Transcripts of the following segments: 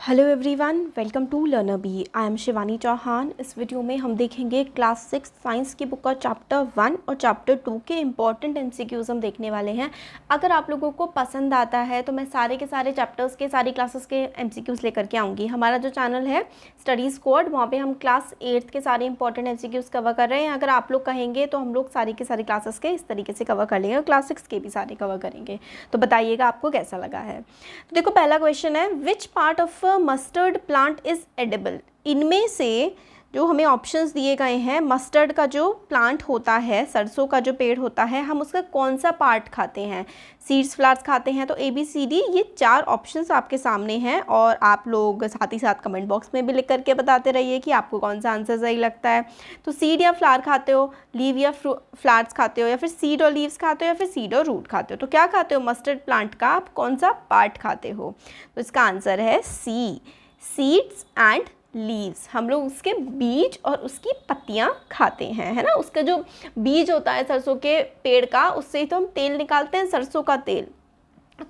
Hello everyone, welcome to Learner B. I am Shivani Chauhan. इस video में हम देखेंगे क्लास 6 साइंस की बुक का चैप्टर 1 और चैप्टर 2 के इम्पॉर्टेंट एमसीक्यूज हम देखने वाले हैं। अगर आप लोगों को पसंद आता है तो मैं सारे के सारे चैप्टर्स के सारी क्लासेस के एमसीक्यूज लेकर के आऊँगी। हमारा जो चैनल है स्टडी स्क्वाड, वहाँ पर हम क्लास 8 के सारे इंपॉर्टेंट एमसीक्यूज कवर कर रहे हैं। अगर आप लोग कहेंगे तो हम लोग सारी के सारी क्लासेस के इस तरीके से कवर कर लेंगे और क्लास 6 के भी सारे कवर करेंगे। तो बताइएगा आपको कैसा लगा है। तो देखो, पहला क्वेश्चन है, which part of mustard plant is edible. इनमें से जो हमें ऑप्शंस दिए गए हैं, मस्टर्ड का जो प्लांट होता है, सरसों का जो पेड़ होता है, हम उसका कौन सा पार्ट खाते हैं? सीड्स, फ्लावर्स खाते हैं। तो ABCD ये 4 ऑप्शंस आपके सामने हैं और आप लोग साथ ही साथ कमेंट बॉक्स में भी लिख करके बताते रहिए कि आपको कौन सा आंसर सही लगता है। तो सीड या फ्लावर खाते हो, लीव या फ्लावर्स खाते हो, या फिर सीड और लीव्स खाते हो, या फिर सीड और रूट खाते हो। तो क्या खाते हो? मस्टर्ड प्लांट का आप कौन सा पार्ट खाते हो? तो इसका आंसर है सी, सीड्स एंड लीव्स। हम लोग उसके बीज और उसकी पत्तियां खाते हैं, है ना। उसका जो बीज होता है सरसों के पेड़ का, उससे ही तो हम तेल निकालते हैं, सरसों का तेल।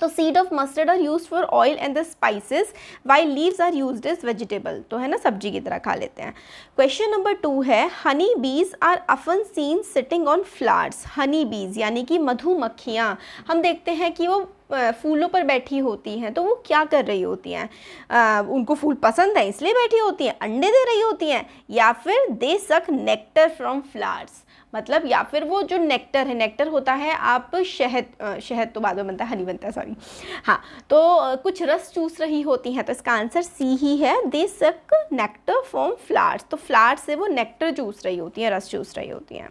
तो seed of mustard are used for oil and the spices while leaves are used as vegetable. तो है ना, सब्जी की तरह खा लेते हैं। क्वेश्चन नंबर 2 है, honey bees are often seen sitting on flowers. Honey bees यानी कि मधुमक्खियाँ, हम देखते हैं कि वो फूलों पर बैठी होती हैं। तो वो क्या कर रही होती हैं? उनको फूल पसंद है इसलिए बैठी होती हैं, अंडे दे रही होती हैं, या फिर दे सक नेक्टर फ्रॉम फ्लावर्स। मतलब या फिर वो जो नेक्टर है, नेक्टर होता है, आप शहद तो बाद में बनता है, हनी बनता है, सॉरी। हाँ, तो कुछ रस चूस रही होती हैं। तो इसका आंसर सी ही है, दे सक नेक्टर फ्रॉम फ्लावर्स। तो फ्लावर्स से वो नेक्टर चूस रही होती हैं, रस चूस रही होती हैं।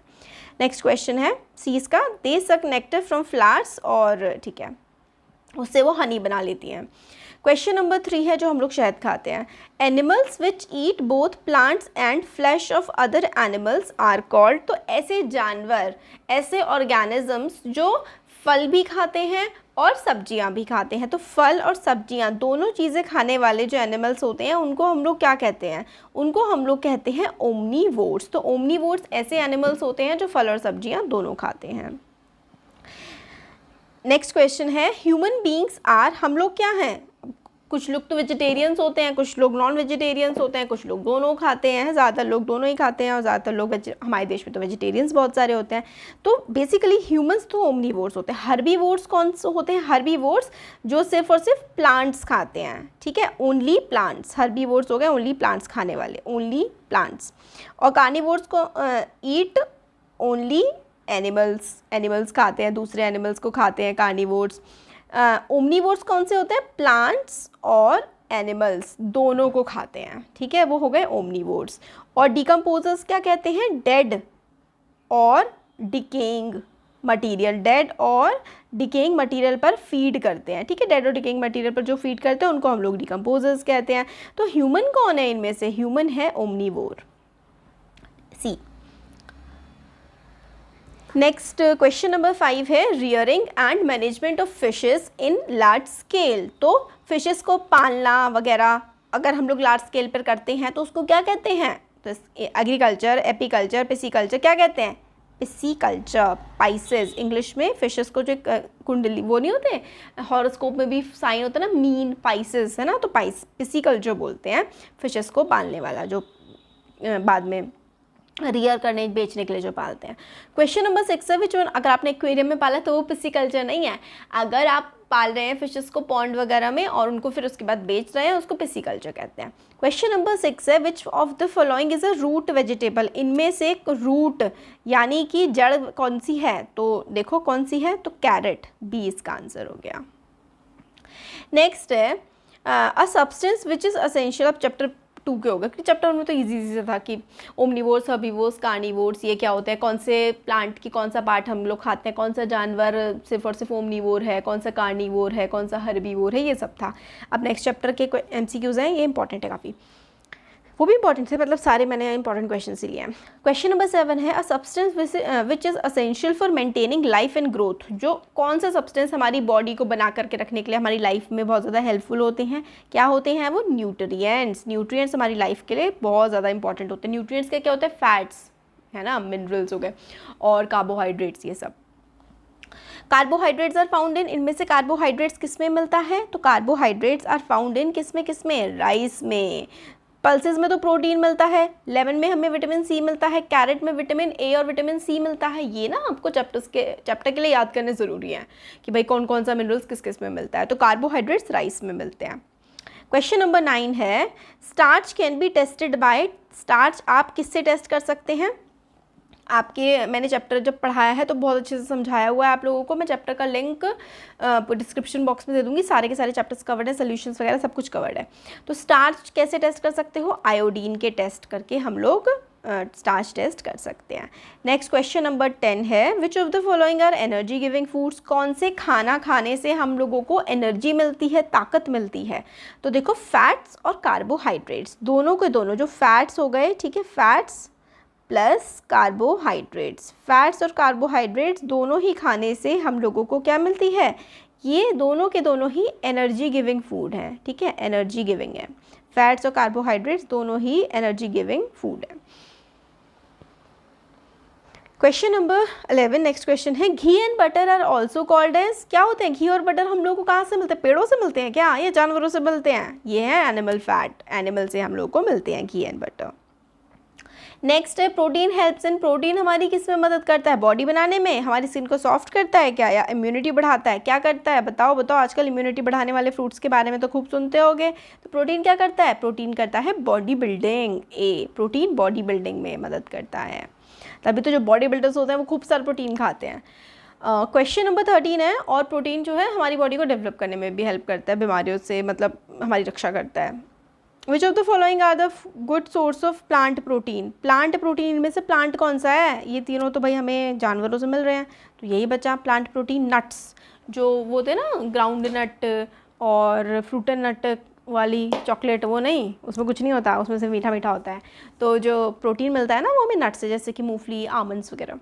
नेक्स्ट क्वेश्चन है सी इसका, दे सक नेक्टर फ्रॉम फ्लावर्स, और ठीक है, उससे वो हनी बना लेती हैं। क्वेश्चन नंबर 3 है, जो हम लोग शहद खाते हैं। Animals which eat both plants and flesh of other animals are called. तो ऐसे जानवर, ऐसे ऑर्गेनिजम्स जो फल भी खाते हैं और सब्जियां भी खाते हैं। तो फल और सब्जियां दोनों चीज़ें खाने वाले जो एनिमल्स होते हैं, उनको हम लोग क्या कहते हैं? उनको हम लोग कहते हैं ओमनीवोर्स। तो ओमनीवोर्स ऐसे एनिमल्स होते हैं जो फल और सब्जियां दोनों खाते हैं। नेक्स्ट क्वेश्चन है, ह्यूमन बींग्स आर, हम लोग क्या हैं? कुछ लोग तो वेजिटेरियंस होते हैं, कुछ लोग नॉन वेजिटेरियंस होते हैं, कुछ लोग दोनों खाते हैं। ज़्यादातर लोग दोनों ही खाते हैं और ज़्यादातर लोग हमारे देश में तो वेजिटेरियंस बहुत सारे होते हैं। तो बेसिकली ह्यूमंस तो ओमनीवोर्स होते हैं। हर्बीवोर्स कौन से होते हैं? हर्बीवोर्स जो सिर्फ और सिर्फ प्लांट्स खाते हैं, ठीक है, ओनली प्लांट्स। हर्बीवोर्स हो गए ओनली प्लांट्स खाने वाले, ओनली प्लांट्स। और कार्निवोर्स को ईट ओनली एनिमल्स खाते हैं, दूसरे एनिमल्स को खाते हैं, कार्निवोर्स। ओमनीवोर्स कौन से होते हैं? प्लांट्स और एनिमल्स दोनों को खाते हैं, ठीक है, वो हो गए ओमनीवोर्स। और डिकम्पोजर्स क्या कहते हैं? डेड और डिकेइंग मटीरियल, डेड और डिकेइंग मटीरियल पर फीड करते हैं, ठीक है। डेड और डिकेइंग मटीरियल पर जो फीड करते हैं उनको हम लोग डिकम्पोजर्स कहते हैं। तो ह्यूमन कौन है इनमें से? ह्यूमन है ओमनीवोर, सी। नेक्स्ट क्वेश्चन नंबर 5 है, rearing and management of fishes in large scale. तो फिशेस को पालना वगैरह अगर हम लोग लार्ज स्केल पर करते हैं तो उसको क्या कहते हैं? तो एग्रीकल्चर, एपीकल्चर, पिसीकल्चर, क्या कहते हैं? पिसीकल्चर। पाइसेस इंग्लिश में, फिशेस को जो कुंडली वो नहीं होते, हॉरोस्कोप में भी साइन होता है ना, मीन, पाइसेस, है ना। तो पिसीकल्चर बोलते हैं फिशेस को पालने वाला, जो बाद में रियर करने, बेचने के लिए जो पालते हैं। क्वेश्चन नंबर 6 है, विच वन, अगर आपने एक्वेरियम में पाला तो वो पिसीकल्चर नहीं है। अगर आप पाल रहे हैं फिशेस को पॉन्ड वगैरह में और उनको फिर उसके बाद बेच रहे हैं, उसको पिसीकल्चर कहते हैं। क्वेश्चन नंबर 6 है, which of the following is a root vegetable. इनमें से एक रूट यानी कि जड़ कौन सी है? तो देखो कौन सी है, तो कैरेट, बी इसका आंसर हो गया। नेक्स्ट है, a substance which is essential. अब चैप्टर 2 के होगा, क्योंकि चैप्टर 1 में तो इजी था कि ओमनीवोर्स, हर्बीवोर्स, कार्निवोर्स ये क्या होते हैं, कौन से प्लांट की कौन सा पार्ट हम लोग खाते हैं, कौन सा जानवर सिर्फ और सिर्फ ओमनीवोर है, कौन सा कार्निवोर है, कौन सा हर्बीवोर है, ये सब था। अब नेक्स्ट चैप्टर के MCQs हैं, ये इंपॉर्टेंट है काफ़ी, वो भी इंपॉर्टेंट थे, मतलब सारे मैंने इंपॉर्टेंट क्वेश्चन ही लिए हैं। क्वेश्चन नंबर 7 है, a substance which is essential for maintaining life and growth. जो कौन सा सब्सटेंस हमारी बॉडी को बना करके रखने के लिए, हमारी लाइफ में बहुत ज़्यादा हेल्पफुल होते हैं, क्या होते हैं वो? न्यूट्रिएंट्स। न्यूट्रिएंट्स हमारी लाइफ के लिए बहुत ज़्यादा इंपॉर्टेंट होते हैं। न्यूट्रिएंट्स का क्या होता है? फैट्स, है ना, मिनरल्स हो गए और कार्बोहाइड्रेट्स, ये सब। कार्बोहाइड्रेट्स आर फाउंड इन, इनमें से कार्बोहाइड्रेट्स किस में मिलता है? तो कार्बोहाइड्रेट्स आर फाउंड इन किसमें? राइस में। पल्सेस में तो प्रोटीन मिलता है, लेमन में हमें विटामिन सी मिलता है, कैरेट में विटामिन ए और विटामिन सी मिलता है। ये ना आपको चैप्टर के लिए याद करने ज़रूरी है कि भाई कौन कौन सा मिनरल्स किस किस में मिलता है। तो कार्बोहाइड्रेट्स राइस में मिलते हैं। क्वेश्चन नंबर 9 है, starch can be tested by, starch आप किससे टेस्ट कर सकते हैं? आपके मैंने चैप्टर जब पढ़ाया है तो बहुत अच्छे से समझाया हुआ है आप लोगों को। मैं चैप्टर का लिंक डिस्क्रिप्शन बॉक्स में दे दूँगी। सारे के सारे चैप्टर्स कवर्ड है, सोल्यूशंस वगैरह सब कुछ कवर्ड है। तो स्टार्च कैसे टेस्ट कर सकते हो? आयोडीन के टेस्ट करके हम लोग स्टार्च टेस्ट कर सकते हैं। नेक्स्ट क्वेश्चन नंबर 10 है, which of the following are energy giving foods, कौन से खाना खाने से हम लोगों को एनर्जी मिलती है, ताकत मिलती है? तो देखो फैट्स और कार्बोहाइड्रेट्स दोनों के दोनों, जो फैट्स हो गए, ठीक है, फैट्स प्लस कार्बोहाइड्रेट्स, फैट्स और कार्बोहाइड्रेट्स दोनों ही खाने से हम लोगों को क्या मिलती है? ये दोनों के दोनों ही एनर्जी गिविंग फूड है, ठीक है, एनर्जी गिविंग है। फैट्स और कार्बोहाइड्रेट्स दोनों ही एनर्जी गिविंग फूड है। क्वेश्चन नंबर 11, नेक्स्ट क्वेश्चन है, ghee and butter are also called as, क्या होते हैं घी और बटर हम लोग को कहाँ से मिलते हैं? पेड़ों से मिलते हैं क्या, या जानवरों से मिलते हैं? ये है एनिमल फैट, एनिमल से हम लोग को मिलते हैं घी एंड बटर। नेक्स्ट है, प्रोटीन हेल्प्स इन, प्रोटीन हमारी किस में मदद करता है? बॉडी बनाने में, हमारी स्किन को सॉफ्ट करता है क्या, या इम्यूनिटी बढ़ाता है? क्या करता है बताओ बताओ, आजकल इम्यूनिटी बढ़ाने वाले फ्रूट्स के बारे में तो खूब सुनते होगे। तो प्रोटीन क्या करता है? प्रोटीन करता है body building. Protein body building में मदद करता है, तभी तो जो बॉडी बिल्डर्स होते हैं वो खूब सारा प्रोटीन खाते हैं। क्वेश्चन नंबर 13 है, और प्रोटीन जो है हमारी बॉडी को डेवलप करने में भी हेल्प करता है, बीमारियों से मतलब हमारी रक्षा करता है। Which of the following are the good source of plant protein, plant protein में से प्लांट कौन सा है? ये तीनों तो भाई हमें जानवरों से मिल रहे हैं, तो यही बचा प्लांट प्रोटीन। नट्स जो वो होते हैं ना, ग्राउंड नट और फ्रूटन नट वाली चॉकलेट, वो नहीं, उसमें कुछ नहीं होता, उसमें से मीठा मीठा होता है। तो जो प्रोटीन मिलता है ना वो हमें नट्स से, जैसे कि मूंगफली, आमंड्स वगैरह।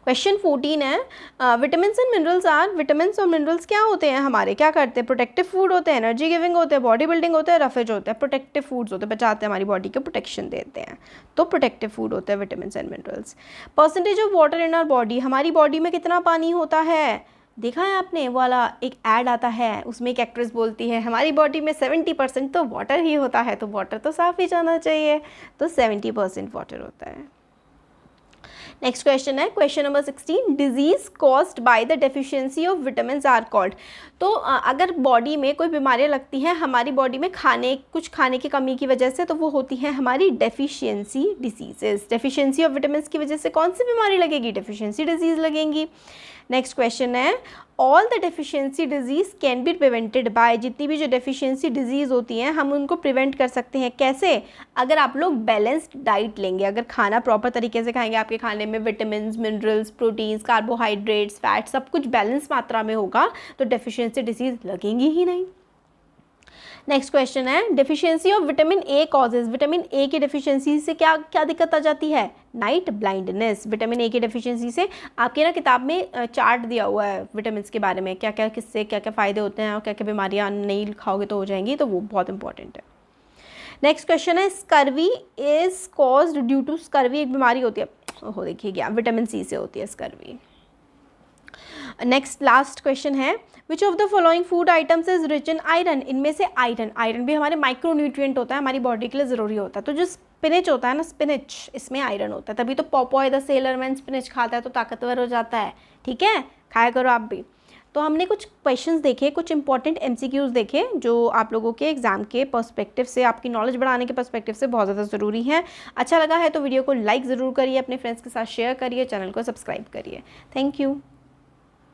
क्वेश्चन 14 है, vitamin and minerals are, vitamin और मिनरल्स क्या होते हैं हमारे, क्या करते हैं? प्रोटेक्टिव फूड होते हैं, एनर्जी गिविंग होते हैं, बॉडी बिल्डिंग होते हैं, रफेज होते हैं। प्रोटेक्टिव फूड्स होते हैं, बचाते हैं, हमारी बॉडी को प्रोटेक्शन देते हैं, तो प्रोटेक्टिव फूड होते हैं vitamin and minerals. Percentage of water in our body, हमारी बॉडी में कितना पानी होता है? देखा है आपने वो वाला एक ऐड आता है, उसमें एक एक्ट्रेस बोलती है हमारी बॉडी में 70% तो वाटर ही होता है, तो वाटर तो साफ ही जाना चाहिए, तो 70% वाटर होता है। नेक्स्ट क्वेश्चन है, question number 16, disease caused by the deficiency of vitamins are called. तो अगर बॉडी में कोई बीमारियां लगती हैं हमारी बॉडी में कुछ खाने की कमी की वजह से, तो वो होती है हमारी deficiency diseases. Deficiency of vitamins की वजह से कौन सी बीमारी लगेगी? डेफिशिएंसी डिजीज लगेंगी। नेक्स्ट क्वेश्चन है, all the deficiency disease can be prevented by, जितनी भी जो डेफिशिएंसी डिजीज़ होती हैं हम उनको प्रिवेंट कर सकते हैं। कैसे? अगर आप लोग बैलेंस्ड डाइट लेंगे, अगर खाना प्रॉपर तरीके से खाएंगे, आपके खाने में vitamins, minerals, proteins, carbohydrates, fat सब कुछ बैलेंस मात्रा में होगा, तो डेफिशिएंसी डिजीज़ लगेंगी ही नहीं। नेक्स्ट क्वेश्चन है, deficiency of vitamin A causes, vitamin A की डेफिशिएंसी से क्या क्या दिक्कत आ जाती है? Night blindness. विटामिन ए की डेफिशिएंसी से, आपके ना किताब में चार्ट दिया हुआ है विटामिन के बारे में, क्या क्या किससे क्या क्या फ़ायदे होते हैं और क्या क्या बीमारियाँ नहीं खाओगे तो हो जाएंगी, तो वो बहुत इंपॉर्टेंट है। नेक्स्ट क्वेश्चन है, scurvy is caused due to, scurvy एक बीमारी होती है, ओहो देखिए क्या, विटामिन सी से होती है स्कर्वी। नेक्स्ट लास्ट क्वेश्चन है, which of the following food items is rich in iron, इनमें से आयरन भी हमारे माइक्रोन्यूट्रिएंट होता है, हमारी बॉडी के लिए ज़रूरी होता है। तो जो स्पिनच होता है ना, स्पिनच, इसमें आयरन होता है, तभी तो Popeye the sailor man spinach खाता है तो ताकतवर हो जाता है। ठीक है, खाया करो आप भी। तो हमने कुछ क्वेश्चंस देखे, कुछ इंपॉर्टेंट MCQs देखे जो आप लोगों के एग्जाम के पर्सपेक्टिव से, आपकी नॉलेज बढ़ाने के पर्सपेक्टिव से बहुत ज़्यादा ज़रूरी है। अच्छा लगा है तो वीडियो को लाइक ज़रूर करिए, अपने फ्रेंड्स के साथ शेयर करिए, चैनल को सब्सक्राइब करिए। Thank you.